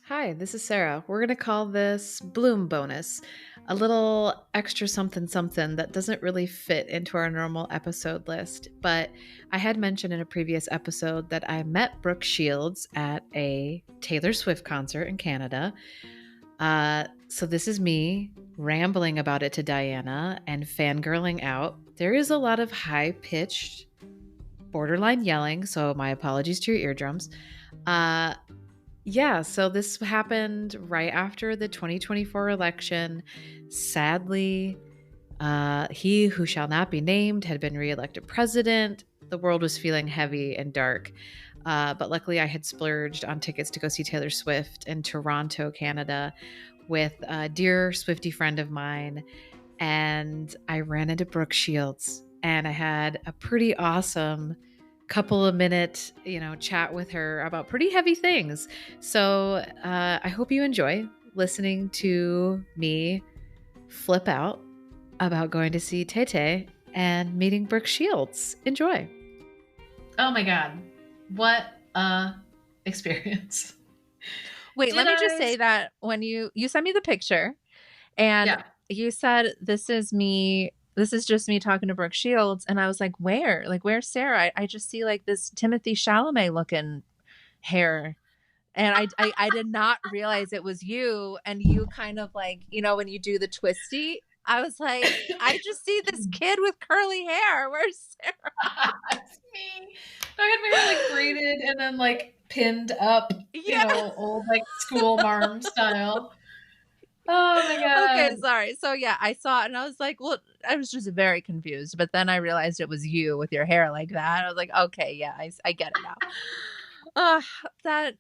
Hi, this is Sarah. We're going to call this Bloom Bonus, a little extra something something that doesn't really fit into our normal episode list. But I had mentioned in a previous episode that I met Brooke Shields at a Taylor Swift concert in Canada. So this is me rambling about it to Diana and fangirling out. There is a lot of high pitched, borderline yelling, so my apologies to your eardrums. Uh, yeah, so this happened right after the 2024 election. Sadly, he who shall not be named had been reelected president. The world was feeling heavy and dark. But luckily, I had splurged on tickets to go see Taylor Swift in Toronto, Canada, with a dear Swiftie friend of mine. And I ran into Brooke Shields, and I had a pretty awesome couple of minute chat with her about pretty heavy things. So I hope you enjoy listening to me flip out about going to see Tay and meeting Brooke Shields. Enjoy. Oh my god, what a experience. Wait, let me just say that when you sent me the picture and you said this is just me talking to Brooke Shields, and I was like, where? Like, where's Sarah? I just see like this Timothy Chalamet looking hair. And I did not realize it was you. And you kind of like, when you do the twisty, I was like, I just see this kid with curly hair. Where's Sarah? It's me. I had my hair like braided and then like pinned up, old like school marm style. Oh my god. Okay, sorry. So yeah, I saw it and I was like, well, I was just very confused. But then I realized it was you with your hair like that. I was like, okay, yeah, I get it now. That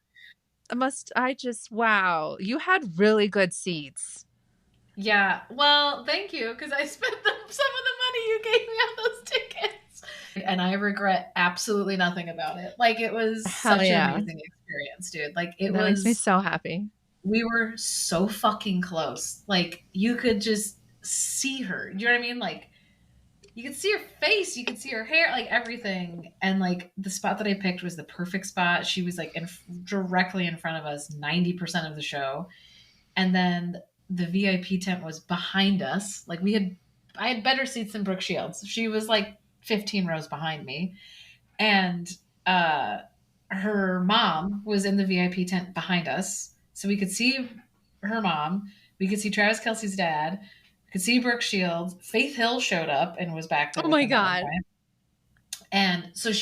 wow. You had really good seats. Yeah. Well, thank you, because I spent some of the money you gave me on those tickets. And I regret absolutely nothing about it. Like, it was such an amazing experience, dude. Like, that makes me so happy. We were so fucking close. Like, you could just see her. You know what I mean? Like, you could see her face, you could see her hair, like everything. And like the spot that I picked was the perfect spot. She was like directly in front of us 90% of the show. And then the VIP tent was behind us. Like I had better seats than Brooke Shields. She was like 15 rows behind me. And her mom was in the VIP tent behind us. So we could see her mom. We could see Travis Kelce's dad. We could see Brooke Shields. Faith Hill showed up and was back there. Oh my God. And so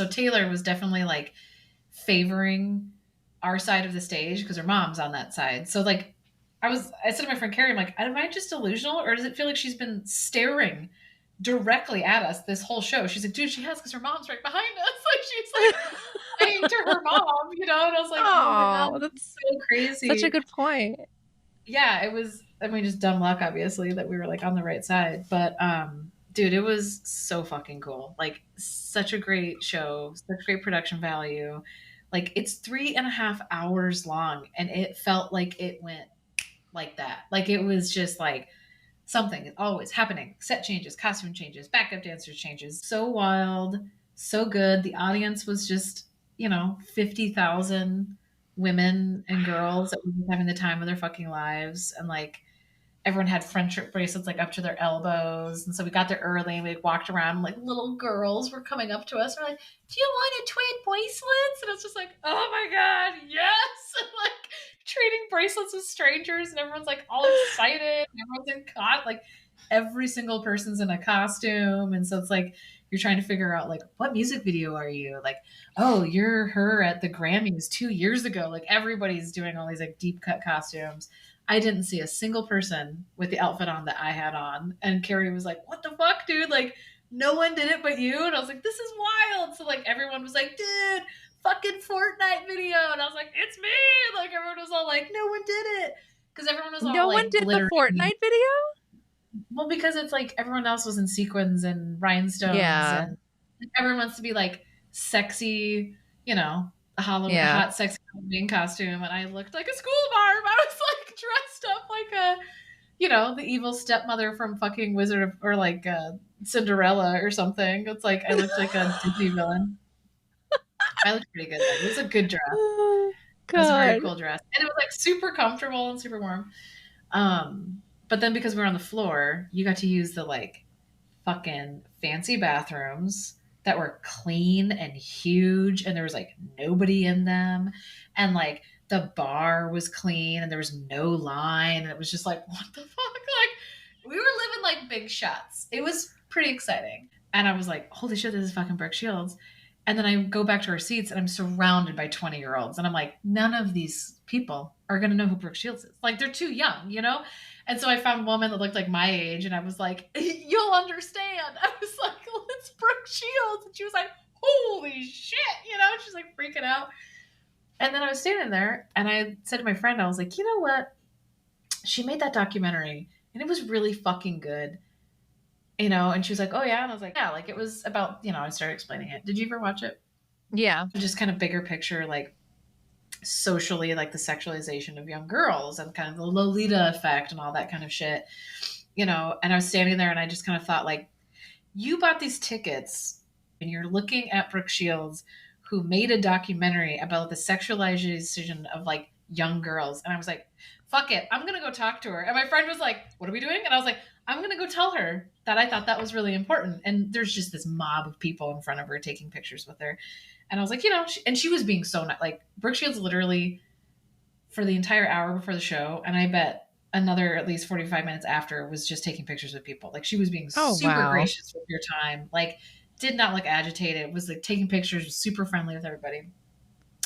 Taylor was definitely like favoring our side of the stage because her mom's on that side. So like I said to my friend Carrie, I'm like, am I just delusional, or does it feel like she's been staring directly at us this whole show? She's like, dude, she has, because her mom's right behind us. Like, she's like saying to her mom, And I was like, oh, that's so crazy. Such a good point. Yeah, it was, just dumb luck, obviously, that we were like on the right side. But dude, it was so fucking cool. Like, such a great show, such great production value. Like, it's 3.5 hours long, and it felt like it went like that. Like, it was just like something is always happening. Set changes, costume changes, backup dancers changes. So wild, so good. The audience was just, 50,000 women and girls that were having the time of their fucking lives. And like, everyone had friendship bracelets like up to their elbows. And so we got there early and we walked around, and like little girls were coming up to us. We're like, do you want to trade bracelets? And it's just like, oh my God, yes. And like trading bracelets with strangers, and everyone's like all excited. And everyone's like every single person's in a costume. And so it's like, you're trying to figure out like, what music video are you? Like, oh, you're her at the Grammys 2 years ago. Like, everybody's doing all these like deep cut costumes. I didn't see a single person with the outfit on that I had on. And Carrie was like, what the fuck, dude? Like, no one did it but you. And I was like, this is wild. So like, everyone was like, dude, fucking Fortnite video. And I was like, it's me. Like, everyone was all like, no one did it. Because everyone was all no like, one did the Fortnite video? Well, because it's like everyone else was in sequins and rhinestones. Yeah. And everyone wants to be like sexy, Halloween, hot, sexy Halloween costume. And I looked like a school marm. I was like dressed up like the evil stepmother from fucking Wizard of, or like Cinderella or something. It's like I looked like a Disney villain. I looked pretty good. It was a good dress. It was a very God. cool dress. And it was like super comfortable and super warm. But then because we were on the floor, you got to use the like fucking fancy bathrooms that were clean and huge, and there was like nobody in them, and like the bar was clean and there was no line, and it was just like, what the fuck? Like we were living like big shots. It was pretty exciting. And I was like, holy shit, this is fucking Brooke Shields. And then I go back to our seats and I'm surrounded by 20-year-olds. And I'm like, none of these people are going to know who Brooke Shields is. Like, they're too young, you know? And so I found a woman that looked like my age. And I was like, you'll understand. I was like, it's Brooke Shields. And she was like, holy shit, you know? She's like freaking out. And then I was standing there and I said to my friend, I was like, you know what? She made that documentary and it was really fucking good. You know, and she was like, oh yeah. And I was like, yeah, like it was about, you know, I started explaining it. Did you ever watch it? Yeah. Just kind of bigger picture, like socially, like the sexualization of young girls and kind of the Lolita effect and all that kind of shit, you know. And I was standing there and I just kind of thought, like, you bought these tickets and you're looking at Brooke Shields, who made a documentary about the sexualization of like young girls. And I was like, fuck it, I'm gonna go talk to her. And my friend was like, what are we doing? And I was like, I'm gonna go tell her that I thought that was really important. And there's just this mob of people in front of her taking pictures with her. And I was like, you know, and she was being so nice. Like Brooke Shields literally for the entire hour before the show, and I bet another at least 45 minutes after, was just taking pictures with people. Like she was being Oh, super wow. gracious with your time. Like did not look agitated. Was like taking pictures, was super friendly with everybody.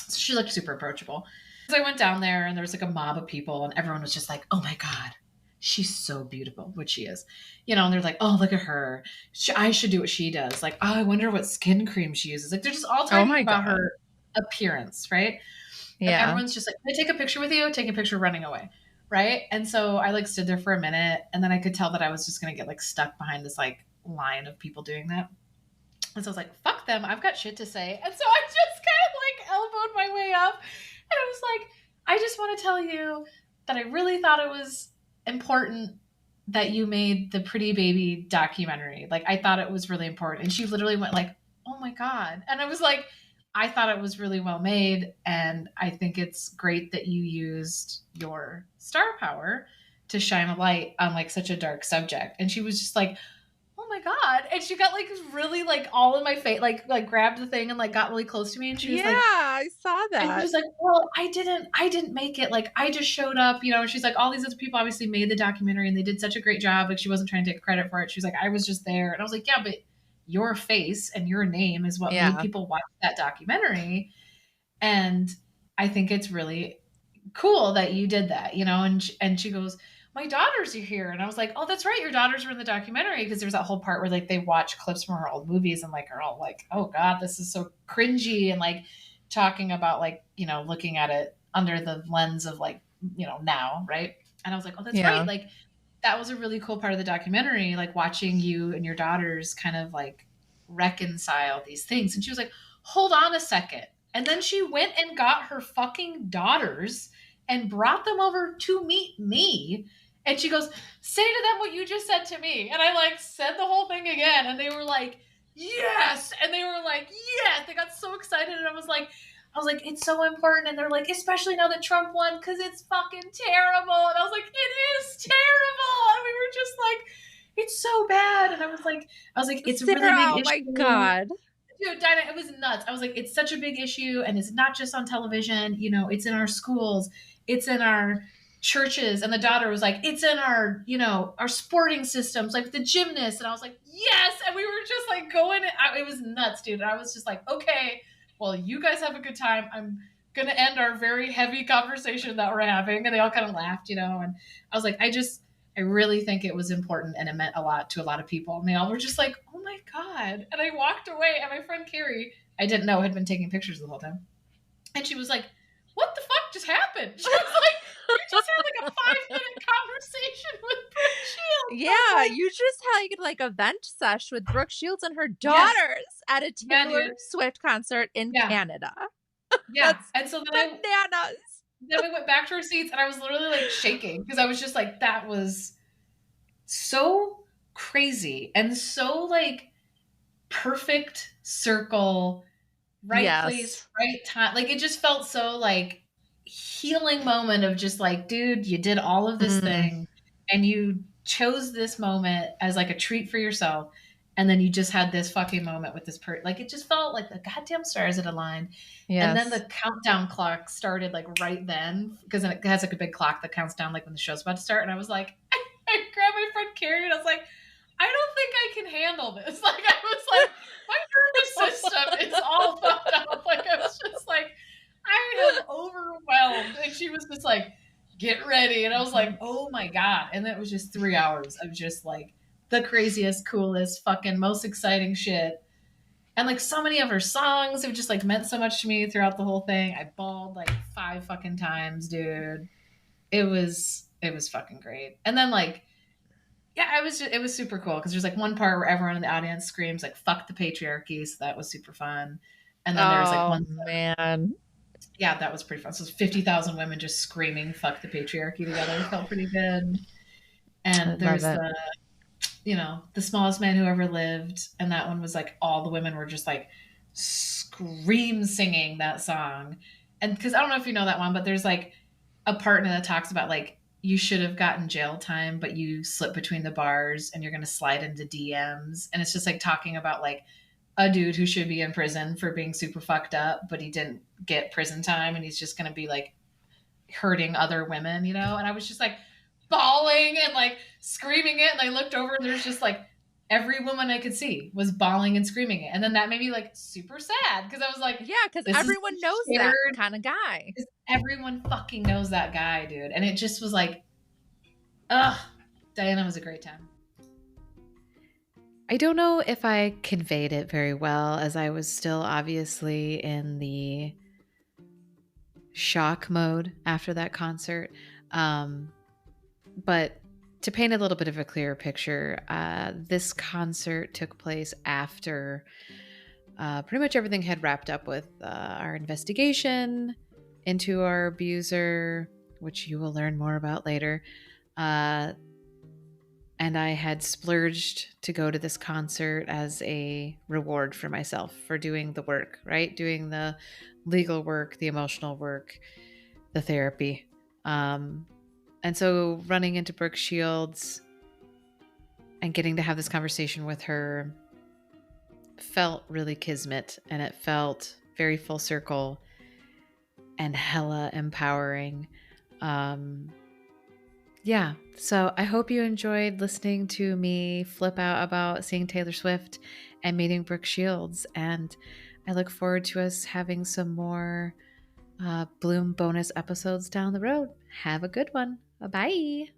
So she looked super approachable. So I went down there and there was like a mob of people and everyone was just like, oh my God, she's so beautiful, which she is. You know, and they're like, oh, look at her. I should do what she does. Like, oh, I wonder what skin cream she uses. Like they're just all Oh talking my about God. her appearance, right? And Yeah. everyone's just like, can I take a picture with you? Take a picture running away. Right. And so I like stood there for a minute and then I could tell that I was just going to get like stuck behind this like line of people doing that. And so I was like, fuck them. I've got shit to say. And so I just kind of like elbowed my way up. And I was like, I just want to tell you that I really thought it was important that you made the Pretty Baby documentary. Like, I thought it was really important. And she literally went like, oh my God. And I was like, I thought it was really well made. And I think it's great that you used your star power to shine a light on like such a dark subject. And she was just like, oh my God. And she got like really like all in my face, like grabbed the thing and like got really close to me. And she was Yeah, like, I saw and she that. was like, well, I didn't make it. Like I just showed up, you know, and she's like, all these other people obviously made the documentary and they did such a great job. Like she wasn't trying to take credit for it. She was like, I was just there. And I was like, yeah, but your face and your name is what made Yeah. people watch that documentary. And I think it's really cool that you did that, you know. And she goes, my daughters are here. And I was like, oh, that's right, your daughters were in the documentary, because there's that whole part where like they watch clips from her old movies and like are all like, oh God, this is so cringy, and like talking about like, you know, looking at it under the lens of like, you know, now, right? And I was like, oh, that's right, Yeah. like that was a really cool part of the documentary, like watching you and your daughters kind of like reconcile these things. And she was like, hold on a second. And then she went and got her fucking daughters and brought them over to meet me. And she goes, say to them what you just said to me. And I like said the whole thing again. And they were like, yes. And they were like, yes. They got so excited. And I was like, it's so important. And they're like, especially now that Trump won, because it's fucking terrible. And I was like, it is terrible. And we were just like, it's so bad. And I was like, it's a really Sarah, big oh my issue. God. Dude, Dinah, it was nuts. I was like, it's such a big issue, and it's not just on television. You know, it's in our schools, it's in our churches. And the daughter was like, it's in our, you know, our sporting systems, like the gymnasts. And I was like, yes. And we were just like going, it was nuts, dude. And I was just like, okay, well, you guys have a good time. I'm going to end our very heavy conversation that we're having. And they all kind of laughed, you know. And I was like, I really think it was important and it meant a lot to a lot of people. And they all were just like, oh my God. And I walked away, and my friend Carrie, I didn't know, had been taking pictures the whole time. And she was like, what the fuck just happened? She was like, you just had like a 5-minute conversation with Brooke Shields. Yeah, Like, you just had like a vent sesh with Brooke Shields and her yes. daughters at a Yeah, Taylor dude. Swift concert in Yeah. Canada. Yeah. That's And so bananas. then we went back to our seats, and I was literally like shaking, because I was just like, that was so crazy and so like perfect circle, right place, Yes. right time. Like it just felt so like healing moment of just like, dude, you did all of this Mm. thing and you chose this moment as like a treat for yourself. And then you just had this fucking moment with this person. Like, it just felt like the goddamn stars had aligned. And then Yes. the countdown clock started like right then, because it has like a big clock that counts down like when the show's about to start. And I was like, I grabbed my friend Carrie and I was like, I don't think I can handle this. Like, I was like, my nervous system is all fucked up. Like, I was just like, I am overwhelmed. And she was just like, get ready. And I was like, oh my God. And then it was just 3 hours of just like the craziest, coolest, fucking most exciting shit. And like so many of her songs have just like meant so much to me throughout the whole thing. I bawled like 5 fucking times, dude. It was fucking great. And then like, yeah, it was super cool because there's like one part where everyone in the audience screams like "fuck the patriarchy," so that was super fun. And then there's like Oh one, man. yeah, that was pretty fun. So 50,000 women just screaming "fuck the patriarchy" together felt pretty good. I And love there's it. the smallest man who ever lived, and that one was like all the women were just like scream singing that song. And because I don't know if you know that one, but there's like a part in it that talks about like you should have gotten jail time, but you slip between the bars and you're going to slide into DMs. And it's just like talking about like a dude who should be in prison for being super fucked up, but he didn't get prison time and he's just going to be like hurting other women, you know? And I was just like bawling and like screaming it. And I looked over and there's just like every woman I could see was bawling and screaming it. And then that made me like super sad because I was like, Yeah, because this is everyone knows that shared. kind of guy. Everyone fucking knows that guy, dude. And it just was like, ugh, Diana was a great time. I don't know if I conveyed it very well, as I was still obviously in the shock mode after that concert. But to paint a little bit of a clearer picture, this concert took place after pretty much everything had wrapped up with our investigation into our abuser, which you will learn more about later. And I had splurged to go to this concert as a reward for myself for doing the work, right? Doing the legal work, the emotional work, the therapy. And so running into Brooke Shields and getting to have this conversation with her felt really kismet, and it felt very full circle and hella empowering. Yeah, so I hope you enjoyed listening to me flip out about seeing Taylor Swift and meeting Brooke Shields. And I look forward to us having some more Bloom bonus episodes down the road. Have a good one. Bye-bye.